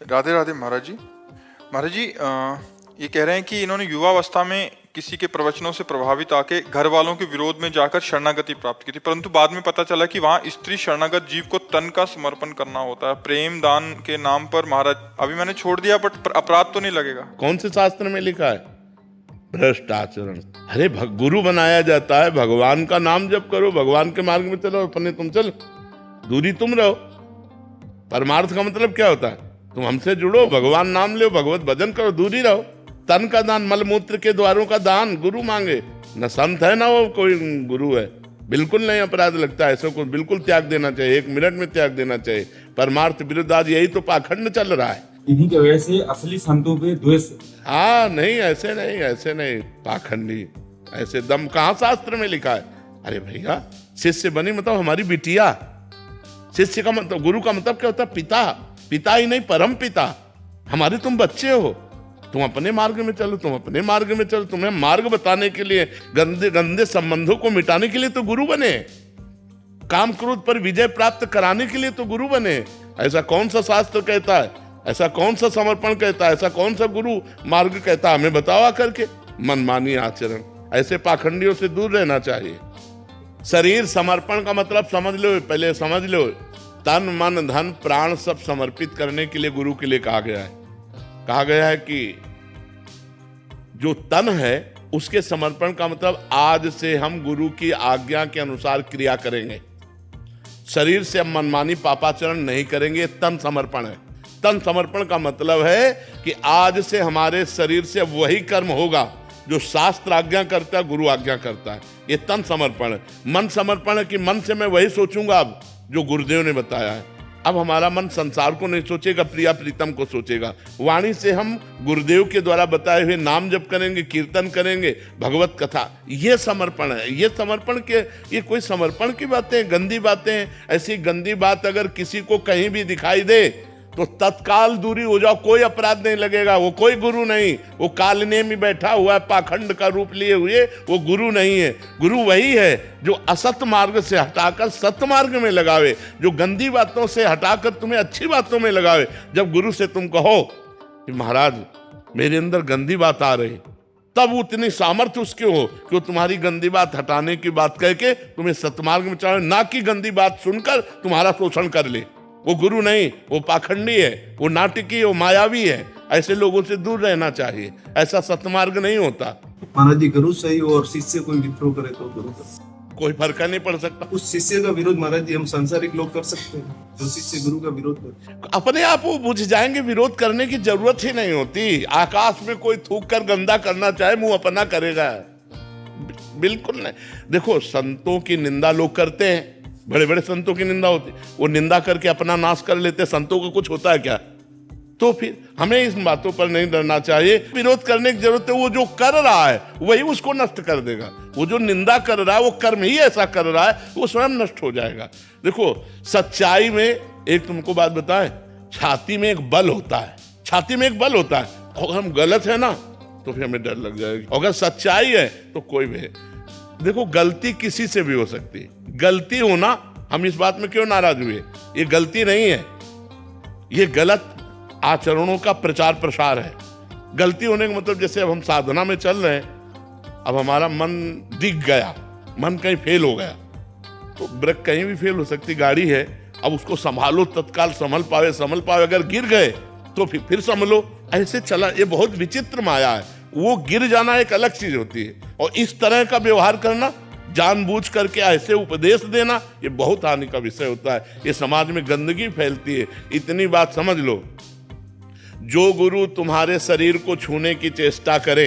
राधे राधे महाराज जी। महाराज जी, ये कह रहे हैं कि इन्होंने युवावस्था में किसी के प्रवचनों से प्रभावित आके घर वालों के विरोध में जाकर शरणागति प्राप्त की थी, परंतु बाद में पता चला कि वहां स्त्री शरणागत जीव को तन का समर्पण करना होता है प्रेम दान के नाम पर। महाराज अभी मैंने छोड़ दिया, बट अपराध तो नहीं लगेगा? कौन से शास्त्र में लिखा है भ्रष्ट आचरण? अरे गुरु बनाया जाता है, भगवान का नाम जप करो, भगवान के मार्ग में चलो, अपने तुम चलो, दूरी तुम रहो। परमार्थ का मतलब क्या होता है? तुम हमसे जुड़ो, भगवान नाम लो, भगवत भजन करो, दूरी रहो। तन का दान, मलमूत्र के द्वारों का दान गुरु मांगे। न संत है ना वो कोई गुरु है, बिल्कुल नहीं अपराध लगता है। ऐसे को बिल्कुल त्याग देना चाहिए, 1 मिनट में त्याग देना चाहिए। परमार्थ विरुद्ध आज यही तो पाखंड चल रहा है। इन्हीं की वजह से असली संतों पे द्वेष। हाँ नहीं, ऐसे नहीं, ऐसे नहीं, पाखंडी ऐसे दम कहाँ शास्त्र में लिखा है? अरे भैया, शिष्य बनी मतलब हमारी बिटिया। शिष्य का मतलब, गुरु का मतलब क्या होता है? पिता। पिता ही नहीं, परम पिता। हमारे तुम बच्चे हो, तुम अपने मार्ग में चलो, तुम अपने मार्ग में चलो। तुम्हें मार्ग बताने के लिए, गंदे गंदे संबंधों को मिटाने के लिए तो गुरु बने। काम क्रोध पर विजय प्राप्त कराने के लिए तो गुरु बने। ऐसा कौन सा शास्त्र कहता है? ऐसा कौन सा समर्पण कहता है? ऐसा कौन सा गुरु मार्ग कहता है? हमें बतावा करके। मनमानी आचरण, ऐसे पाखंडियों से दूर रहना चाहिए। शरीर समर्पण का मतलब समझ लो, पहले समझ लो। तन मन धन प्राण सब समर्पित करने के लिए गुरु के लिए कहा गया है। कहा गया है कि जो तन है उसके समर्पण का मतलब आज से हम गुरु की आज्ञा के अनुसार क्रिया करेंगे। शरीर से हम मनमानी पापाचरण नहीं करेंगे, तन समर्पण है। तन समर्पण का मतलब है कि आज से हमारे शरीर से वही कर्म होगा जो शास्त्र आज्ञा करता है, गुरु आज्ञा करता है। ये तन समर्पण है। मन समर्पण है कि मन से मैं वही सोचूंगा अब जो गुरुदेव ने बताया है। अब हमारा मन संसार को नहीं सोचेगा, प्रिया प्रीतम को सोचेगा। वाणी से हम गुरुदेव के द्वारा बताए हुए नाम जप करेंगे, कीर्तन करेंगे, भगवत कथा। ये समर्पण है। ये समर्पण के, ये कोई समर्पण की बातें, गंदी बातें। ऐसी गंदी बात अगर किसी को कहीं भी दिखाई दे तो तत्काल दूरी हो जाओ, कोई अपराध नहीं लगेगा। वो कोई गुरु नहीं, वो कालने में बैठा हुआ है, पाखंड का रूप लिए हुए, वो गुरु नहीं है। गुरु वही है जो असत मार्ग से हटाकर सत मार्ग में लगावे, जो गंदी बातों से हटाकर तुम्हें अच्छी बातों में लगावे। जब गुरु से तुम कहो कि महाराज मेरे अंदर गंदी बात आ रही, तब उतनी सामर्थ्य उसके हो कि वो तुम्हारी गंदी बात हटाने की बात कह के तुम्हें सतमार्ग में चलावे, ना कि गंदी बात सुनकर तुम्हारा शोषण कर ले। वो गुरु नहीं, वो पाखंडी है, वो नाटकी, वो मायावी है। ऐसे लोगों से दूर रहना चाहिए। ऐसा सतमार्ग नहीं होता। महाराज जी, गुरु सही हो और शिष्य कोई विद्रोह करे तो गुरु का कोई फर्क नहीं पड़ सकता। उस शिष्य का विरोध महाराज जी हम सांसारिक लोग कर सकते हैं, जो शिष्य गुरु का विरोध करे। अपने आप वो बुझ जाएंगे, विरोध करने की जरूरत ही नहीं होती। आकाश में कोई थूक कर गंदा करना चाहे, मुंह अपना करेगा, बिल्कुल नहीं। देखो, संतों की निंदा लोग करते हैं, बड़े बड़े संतों की निंदा होती, वो निंदा करके अपना नाश कर लेते। संतों को कुछ होता है क्या? तो फिर हमें इस बातों पर नहीं डरना चाहिए। विरोध करने की जरूरत है। वो जो कर रहा है वही उसको नष्ट कर देगा। वो जो निंदा कर रहा है, वो कर्म ही ऐसा कर रहा है, वो स्वयं नष्ट हो जाएगा। देखो, सच्चाई में एक तुमको बात बताएं, छाती में एक बल होता है। छाती में एक बल होता है। अगर हम गलत है ना तो फिर हमें डर लग जाएगा। अगर सच्चाई है तो कोई भी। देखो, गलती किसी से भी हो सकती है। गलती होना, हम इस बात में क्यों नाराज हुए? ये गलती नहीं है, ये गलत आचरणों का प्रचार प्रसार है। गलती होने का मतलब, जैसे अब हम साधना में चल रहे हैं, अब हमारा मन दिख गया, मन कहीं फेल हो गया, तो ब्रेक कहीं भी फेल हो सकती। गाड़ी है, अब उसको संभालो, तत्काल संभल पावे। अगर गिर गए तो फिर संभलो। ऐसे चला, ये बहुत विचित्र माया है। वो गिर जाना एक अलग चीज होती है, और इस तरह का व्यवहार करना, जानबूझ करके ऐसे उपदेश देना, ये बहुत हानि का विषय होता है। ये समाज में गंदगी फैलती है। इतनी बात समझ लो, जो गुरु तुम्हारे शरीर को छूने की चेष्टा करे,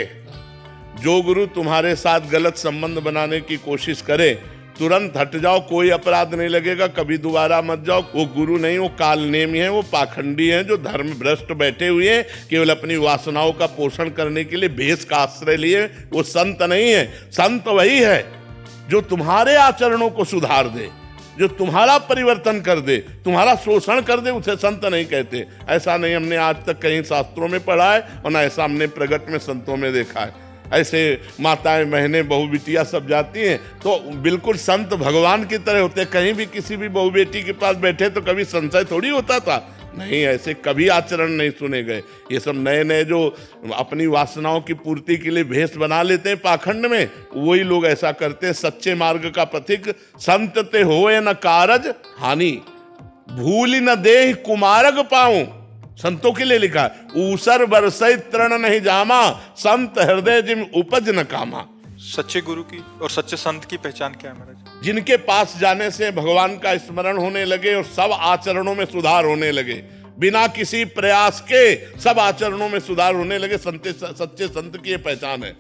जो गुरु तुम्हारे साथ गलत संबंध बनाने की कोशिश करे, तुरंत हट जाओ, कोई अपराध नहीं लगेगा, कभी दोबारा मत जाओ। वो गुरु नहीं, वो कालनेमी है, वो पाखंडी है, जो धर्म भ्रष्ट बैठे हुए हैं, केवल अपनी वासनाओं का पोषण करने के लिए भेष का आश्रय लिए। वो संत नहीं है। संत वही है जो तुम्हारे आचरणों को सुधार दे, जो तुम्हारा परिवर्तन कर दे, तुम्हारा शोषण कर दे, उसे संत नहीं कहते। ऐसा नहीं हमने आज तक कहीं शास्त्रों में पढ़ा है, और ना ऐसा हमने प्रगट में संतों में देखा है। ऐसे माताएं, बहनें, बहू बेटियां सब जाती हैं तो बिल्कुल संत भगवान की तरह होते हैं। कहीं भी किसी भी बहू बेटी के पास बैठे तो कभी संशय थोड़ी होता था नहीं, ऐसे कभी आचरण नहीं सुने गए। ये सब नए नए जो अपनी वासनाओं की पूर्ति के लिए भेष बना लेते हैं पाखंड में, वही लोग ऐसा करते हैं। सच्चे मार्ग का पथिक संत ते होए न कारज हानि, भूल न देह कुमारग पाऊं। संतों के लिए लिखा है, ऊसर बरसई तृण नहीं जामा, संत हृदय जिम उपज न कामा। सच्चे गुरु की और सच्चे संत की पहचान क्या है महाराज? जिनके पास जाने से भगवान का स्मरण होने लगे और सब आचरणों में सुधार होने लगे, बिना किसी प्रयास के सब आचरणों में सुधार होने लगे, सच्चे संत की ये पहचान है।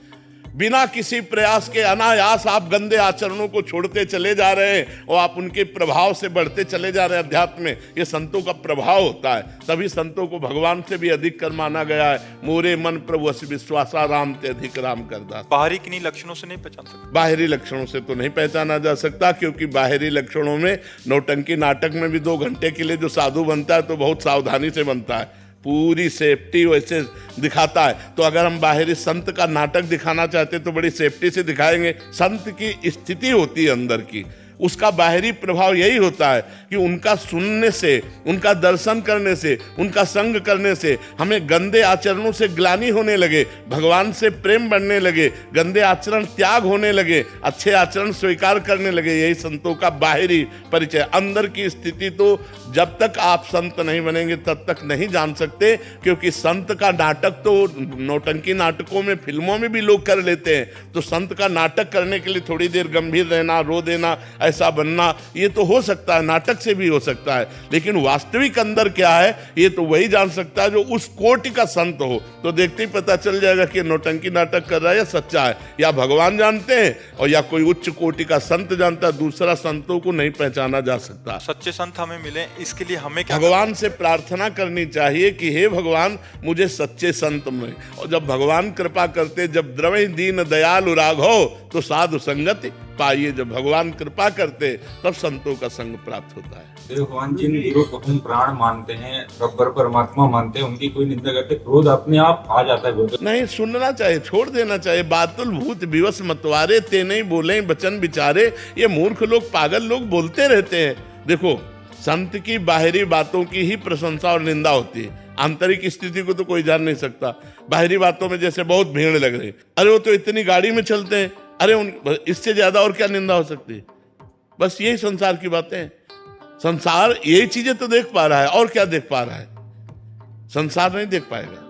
बिना किसी प्रयास के अनायास आप गंदे आचरणों को छोड़ते चले जा रहे हैं और आप उनके प्रभाव से बढ़ते चले जा रहे हैं अध्यात्म में। ये संतों का प्रभाव होता है। तभी संतों को भगवान से भी अधिक कर माना गया है। मोरे मन प्रभु अस विश्वासा, राम ते अधिक राम करदास। बाहरी किन्हीं लक्षणों से नहीं पहचान सकते? बाहरी लक्षणों से तो नहीं पहचाना जा सकता, क्योंकि बाहरी लक्षणों में नौटंकी नाटक में भी 2 घंटे के लिए जो साधु बनता है तो बहुत सावधानी से बनता है, पूरी सेफ्टी वैसे दिखाता है। तो अगर हम बाहरी संत का नाटक दिखाना चाहते तो बड़ी सेफ्टी से दिखाएंगे। संत की स्थिति होती है अंदर की, उसका बाहरी प्रभाव यही होता है कि उनका सुनने से, उनका दर्शन करने से, उनका संग करने से हमें गंदे आचरणों से ग्लानि होने लगे, भगवान से प्रेम बढ़ने लगे, गंदे आचरण त्याग होने लगे, अच्छे आचरण स्वीकार करने लगे। यही संतों का बाहरी परिचय। अंदर की स्थिति तो जब तक आप संत नहीं बनेंगे तब तक नहीं जान सकते, क्योंकि संत का नाटक तो नौटंकी नाटकों में, फिल्मों में भी लोग कर लेते हैं। तो संत का नाटक करने के लिए थोड़ी देर गंभीर रहना, रो देना, ऐसा बनना, ये तो हो सकता है, नाटक से भी हो सकता है। लेकिन वास्तविक अंदर क्या है ये तो वही जान सकता है जो उस कोटि का संत हो। तो देखते ही पता चल जाएगा कि नौटंकी नाटक कर रहा है या सच्चा है। या भगवान जानते हैं और या कोई उच्च कोटि का संत जानता है, दूसरा संतों को नहीं पहचाना जा सकता। सच्चे संत हमें मिले, इसके लिए हमें क्या भगवान से प्रार्थना करनी चाहिए कि हे भगवान मुझे सच्चे संत मिले। और जब भगवान कृपा करते, जब द्रवि दीन दयालु राघव तो साधु संगति पाइए। जब भगवान कृपा करते तब संतों का संग प्राप्त होता है। भगवान जिन गुरु को हम प्राण मानते हैं, रब्बर परमात्मा मानते हैं, उनकी कोई निंदा करते क्रोध अपने आप आ जाता है। नहीं सुनना चाहिए, छोड़ देना चाहिए। बातुल भूत विवश मतवारे, ते नहीं बोले वचन विचारे। ये मूर्ख लोग, पागल लोग बोलते रहते हैं। देखो, संत की बाहरी बातों की ही प्रशंसा और निंदा होती है, आंतरिक स्थिति को तो कोई जान नहीं सकता। बाहरी बातों में जैसे बहुत भीड़ लग रही, अरे वो तो इतनी गाड़ी में चलते हैं, अरे इससे ज्यादा और क्या निंदा हो सकती है। बस यही संसार की बातें हैं। संसार यही चीजें तो देख पा रहा है, और क्या देख पा रहा है? संसार नहीं देख पाएगा।